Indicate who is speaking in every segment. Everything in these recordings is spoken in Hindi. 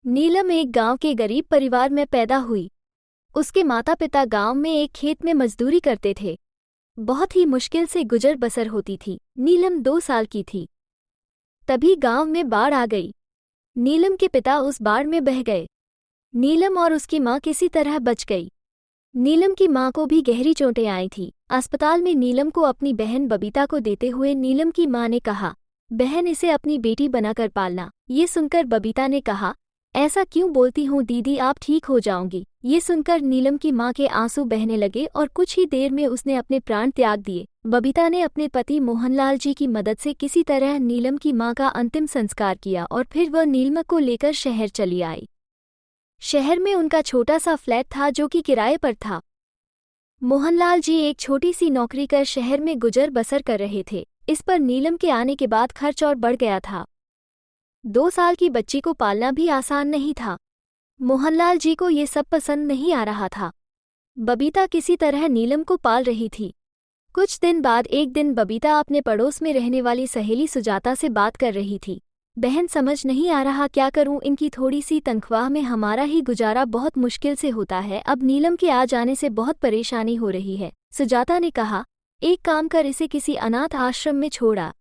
Speaker 1: नीलम एक गांव के गरीब परिवार में पैदा हुई। उसके माता पिता गांव में एक खेत में मजदूरी करते थे। बहुत ही मुश्किल से गुजर बसर होती थी। नीलम 2 साल की थी, तभी गांव में बाढ़ आ गई। नीलम के पिता उस बाढ़ में बह गए। नीलम और उसकी माँ किसी तरह बच गई। नीलम की माँ को भी गहरी चोटें आई थी। अस्पताल में नीलम को अपनी बहन बबीता को देते हुए नीलम की माँ ने कहा, बहन, इसे अपनी बेटी बनाकर पालना। ये सुनकर बबीता ने कहा, ऐसा क्यों बोलती हूँ दीदी, आप ठीक हो जाओगी। ये सुनकर नीलम की माँ के आंसू बहने लगे और कुछ ही देर में उसने अपने प्राण त्याग दिए। बबीता ने अपने पति मोहनलाल जी की मदद से किसी तरह नीलम की माँ का अंतिम संस्कार किया और फिर वह नीलम को लेकर शहर चली आई। शहर में उनका छोटा सा फ्लैट था जो कि किराए पर था। मोहनलाल जी एक छोटी सी नौकरी कर शहर में गुजर बसर कर रहे थे। इस पर नीलम के आने के बाद खर्च और बढ़ गया था। 2 साल की बच्ची को पालना भी आसान नहीं था। मोहनलाल जी को ये सब पसंद नहीं आ रहा था। बबीता किसी तरह नीलम को पाल रही थी। कुछ दिन बाद एक दिन बबीता अपने पड़ोस में रहने वाली सहेली सुजाता से बात कर रही थी। बहन, समझ नहीं आ रहा क्या करूं, इनकी थोड़ी सी तनख्वाह में हमारा ही गुजारा बहुत मुश्किल से होता है। अब नीलम के आ जाने से बहुत परेशानी हो रही है। सुजाता ने कहा, एक काम कर, इसे किसी अनाथ आश्रम में छोड़ा,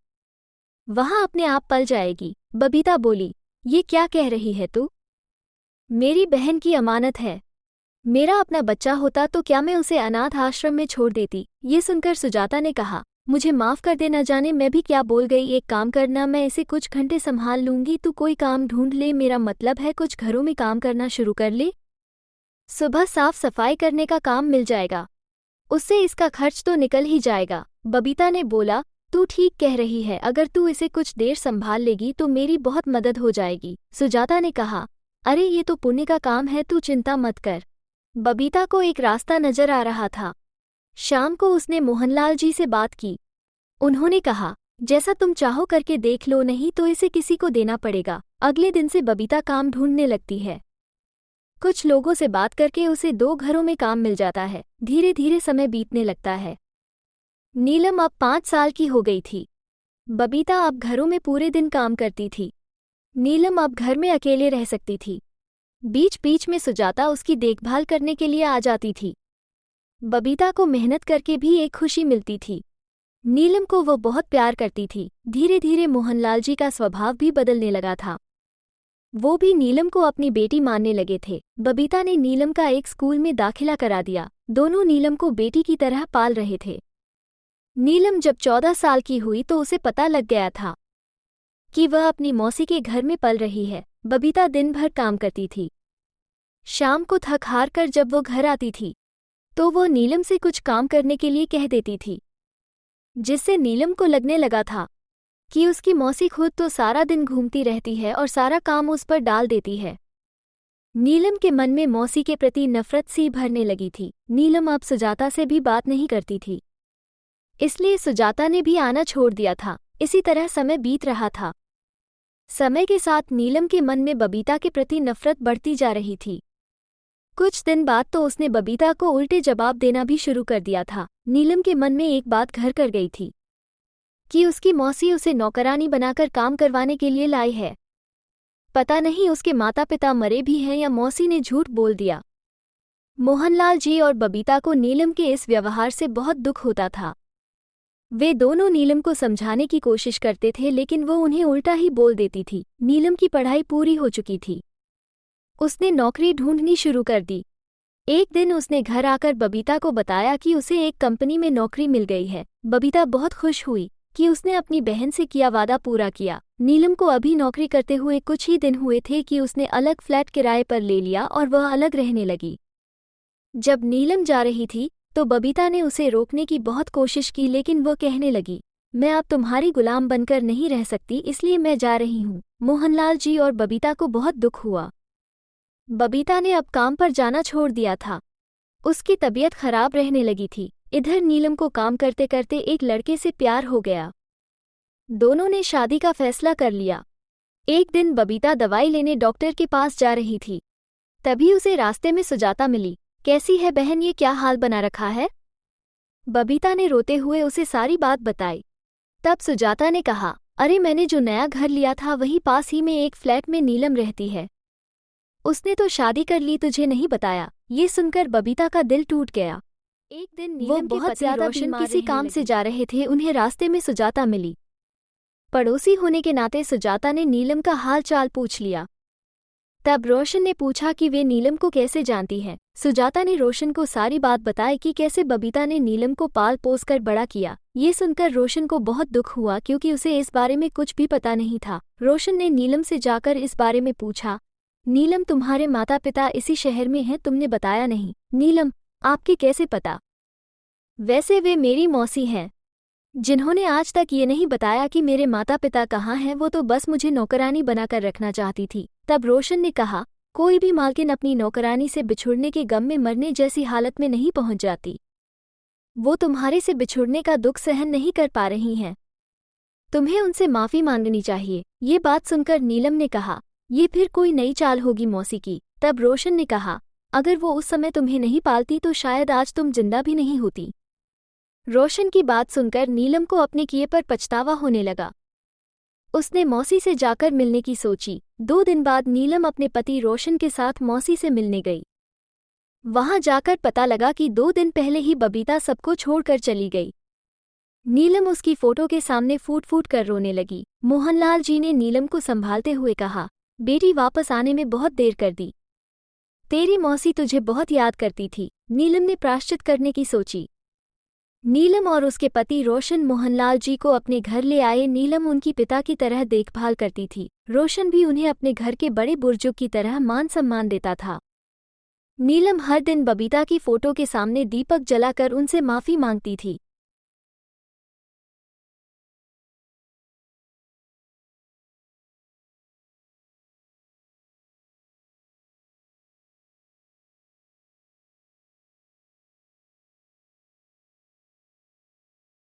Speaker 1: वहां अपने आप पल जाएगी। बबीता बोली, ये क्या कह रही है तू? मेरी बहन की अमानत है। मेरा अपना बच्चा होता तो क्या मैं उसे अनाथ आश्रम में छोड़ देती? ये सुनकर सुजाता ने कहा, मुझे माफ कर दे, न जाने मैं भी क्या बोल गई। एक काम करना, मैं इसे कुछ घंटे संभाल लूंगी, तू कोई काम ढूंढ ले। मेरा मतलब है कुछ घरों में काम करना शुरू कर ले। सुबह साफ सफाई करने का काम मिल जाएगा, उससे इसका खर्च तो निकल ही जाएगा। बबीता ने बोला, तू ठीक कह रही है, अगर तू इसे कुछ देर संभाल लेगी तो मेरी बहुत मदद हो जाएगी। सुजाता ने कहा, अरे ये तो पुण्य का काम है, तू चिंता मत कर। बबीता को एक रास्ता नजर आ रहा था। शाम को उसने मोहनलाल जी से बात की। उन्होंने कहा, जैसा तुम चाहो करके देख लो, नहीं तो इसे किसी को देना पड़ेगा। अगले दिन से बबीता काम ढूंढने लगती है। कुछ लोगों से बात करके उसे 2 घरों में काम मिल जाता है। धीरे धीरे समय बीतने लगता है। नीलम अब 5 साल की हो गई थी। बबीता अब घरों में पूरे दिन काम करती थी। नीलम अब घर में अकेले रह सकती थी। बीच बीच में सुजाता उसकी देखभाल करने के लिए आ जाती थी। बबीता को मेहनत करके भी एक खुशी मिलती थी। नीलम को वो बहुत प्यार करती थी। धीरे धीरे मोहनलाल जी का स्वभाव भी बदलने लगा था। वो भी नीलम को अपनी बेटी मानने लगे थे। बबीता ने नीलम का एक स्कूल में दाखिला करा दिया। दोनों नीलम को बेटी की तरह पाल रहे थे। नीलम जब 14 साल की हुई तो उसे पता लग गया था कि वह अपनी मौसी के घर में पल रही है। बबीता दिन भर काम करती थी। शाम को थक हार कर जब वो घर आती थी तो वो नीलम से कुछ काम करने के लिए कह देती थी, जिससे नीलम को लगने लगा था कि उसकी मौसी खुद तो सारा दिन घूमती रहती है और सारा काम उस पर डाल देती है। नीलम के मन में मौसी के प्रति नफरत सी भरने लगी थी। नीलम अब सुजाता से भी बात नहीं करती थी, इसलिए सुजाता ने भी आना छोड़ दिया था। इसी तरह समय बीत रहा था। समय के साथ नीलम के मन में बबीता के प्रति नफरत बढ़ती जा रही थी। कुछ दिन बाद तो उसने बबीता को उल्टे जवाब देना भी शुरू कर दिया था। नीलम के मन में एक बात घर कर गई थी कि उसकी मौसी उसे नौकरानी बनाकर काम करवाने के लिए लाई है। पता नहीं उसके माता पिता मरे भी हैं या मौसी ने झूठ बोल दिया। मोहनलाल जी और बबीता को नीलम के इस व्यवहार से बहुत दुख होता था। वे दोनों नीलम को समझाने की कोशिश करते थे, लेकिन वो उन्हें उल्टा ही बोल देती थी। नीलम की पढ़ाई पूरी हो चुकी थी। उसने नौकरी ढूंढनी शुरू कर दी। एक दिन उसने घर आकर बबीता को बताया कि उसे एक कंपनी में नौकरी मिल गई है। बबीता बहुत खुश हुई कि उसने अपनी बहन से किया वादा पूरा किया। नीलम को अभी नौकरी करते हुए कुछ ही दिन हुए थे कि उसने अलग फ्लैट किराए पर ले लिया और वह अलग रहने लगी। जब नीलम जा रही थी तो बबीता ने उसे रोकने की बहुत कोशिश की, लेकिन वो कहने लगी, मैं अब तुम्हारी गुलाम बनकर नहीं रह सकती, इसलिए मैं जा रही हूँ। मोहनलाल जी और बबीता को बहुत दुख हुआ। बबीता ने अब काम पर जाना छोड़ दिया था। उसकी तबीयत खराब रहने लगी थी। इधर नीलम को काम करते करते एक लड़के से प्यार हो गया। दोनों ने शादी का फैसला कर लिया। एक दिन बबीता दवाई लेने डॉक्टर के पास जा रही थी, तभी उसे रास्ते में सुजाता मिली। कैसी है बहन, ये क्या हाल बना रखा है? बबीता ने रोते हुए उसे सारी बात बताई। तब सुजाता ने कहा, अरे मैंने जो नया घर लिया था वहीं पास ही में एक फ्लैट में नीलम रहती है। उसने तो शादी कर ली, तुझे नहीं बताया। ये सुनकर बबीता का दिल टूट गया। एक दिन नीलम के पति रोशन किसी काम से जा रहे थे। उन्हें रास्ते में सुजाता मिली। पड़ोसी होने के नाते सुजाता ने नीलम का हाल चाल पूछ लिया। तब रोशन ने पूछा कि वे नीलम को कैसे जानती है। सुजाता ने रोशन को सारी बात बताई कि कैसे बबीता ने नीलम को पाल पोस कर बड़ा किया। ये सुनकर रोशन को बहुत दुख हुआ, क्योंकि उसे इस बारे में कुछ भी पता नहीं था। रोशन ने नीलम से जाकर इस बारे में पूछा, नीलम तुम्हारे माता पिता इसी शहर में हैं, तुमने बताया नहीं। नीलम, आपके कैसे पता? वैसे वे मेरी मौसी हैं, जिन्होंने आज तक ये नहीं बताया कि मेरे माता पिता कहाँ हैं। वो तो बस मुझे नौकरानी बनाकर रखना चाहती थी। तब रोशन ने कहा, कोई भी मालकिन अपनी नौकरानी से बिछुड़ने के गम में मरने जैसी हालत में नहीं पहुंच जाती। वो तुम्हारे से बिछुड़ने का दुख सहन नहीं कर पा रही हैं। तुम्हें उनसे माफ़ी मांगनी चाहिए। ये बात सुनकर नीलम ने कहा, ये फिर कोई नई चाल होगी मौसी की। तब रोशन ने कहा, अगर वो उस समय तुम्हें नहीं पालती तो शायद आज तुम जिंदा भी नहीं होती। रोशन की बात सुनकर नीलम को अपने किए पर पछतावा होने लगा। उसने मौसी से जाकर मिलने की सोची। 2 दिन बाद नीलम अपने पति रोशन के साथ मौसी से मिलने गई। वहां जाकर पता लगा कि 2 दिन पहले ही बबीता सबको छोड़कर चली गई। नीलम उसकी फोटो के सामने फूट फूट कर रोने लगी। मोहनलाल जी ने नीलम को संभालते हुए कहा, बेटी वापस आने में बहुत देर कर दी। तेरी मौसी तुझे बहुत याद करती थी। नीलम ने प्रायश्चित करने की सोची। नीलम और उसके पति रोशन मोहनलाल जी को अपने घर ले आए। नीलम उनकी पिता की तरह देखभाल करती थी। रोशन भी उन्हें अपने घर के बड़े बुजुर्ग की तरह मान सम्मान देता था। नीलम हर दिन बबीता की फोटो के सामने दीपक जलाकर उनसे माफ़ी मांगती थी।